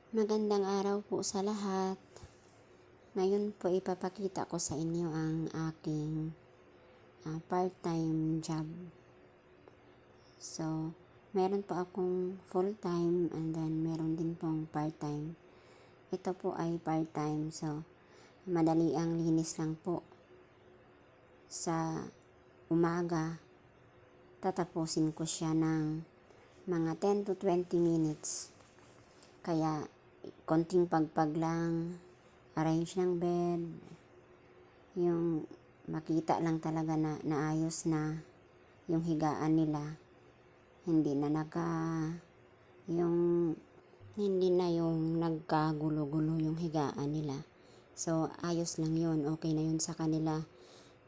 Magandang araw po sa lahat. Ngayon po ipapakita ko sa inyo ang aking part-time job. So, meron po akong full-time and then meron din pong part-time. Ito po ay part-time. So, madali ang linis lang po. Sa umaga, tatapusin ko siya ng mga 10 to 20 minutes. Kaya, konting pagpag lang, arrange ng bed, yung makita lang talaga na naayos na yung higaan nila. Hindi na yung nagkagulo-gulo yung higaan nila. So, ayos lang yun. Okay na yun sa kanila.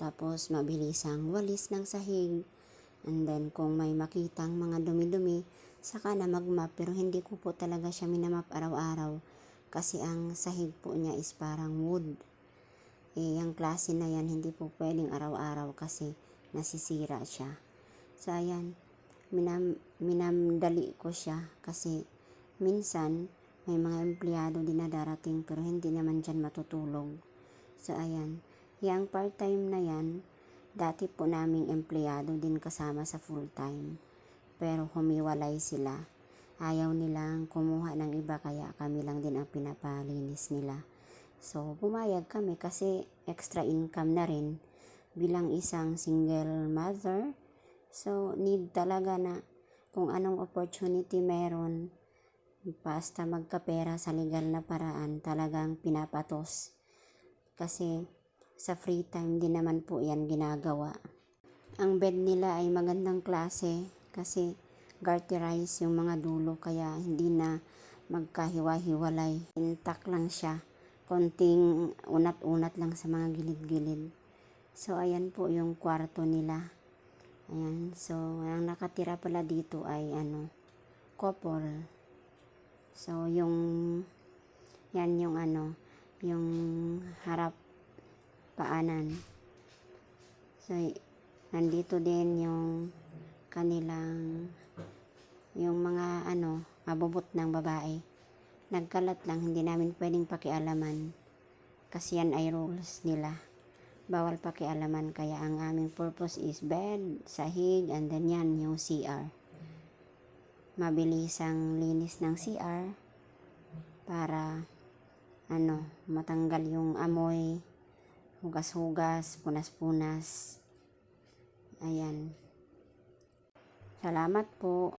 Tapos, mabilisang walis ng sahig. And then, kung may makitang mga dumi-dumi, saka na mag-mop. Pero hindi ko po talaga siya minamap araw-araw. Kasi ang sahig po niya is parang wood. Yung klase na yan, hindi po pwedeng araw-araw kasi nasisira siya. So, ayan. Minamdali ko siya kasi minsan, may mga empleyado din na darating pero hindi naman dyan matutulog. So, ayan. Yung part-time na yan, dati po naming empleyado din kasama sa full-time. Pero humiwalay sila. Ayaw nilang kumuha ng iba kaya kami lang din ang pinapalinis nila. So, pumayag kami kasi extra income na rin bilang isang single mother. So, need talaga na kung anong opportunity meron, basta magkapera sa legal na paraan, talagang pinapatos. Kasi sa free time din naman po yan ginagawa. Ang bed nila ay magandang klase kasi garterize yung mga dulo kaya hindi na magkahiwa-hiwalay. Intact lang siya. Konting unat-unat lang sa mga gilid-gilid. So, ayan po yung kwarto nila. Ayan. So, ang nakatira pala dito ay couple. So, yan yung yung harap paanan. So, nandito din yung kanilang yung mga mabubot ng babae. Nagkalat lang, hindi namin pwedeng pakialaman kasi yan ay rules nila. Bawal pakialaman kaya ang aming purpose is bed, sahig, and then yan yung CR. Mabilis ang linis ng CR para matanggal yung amoy, hugas-hugas, punas-punas. Ayan. Salamat po.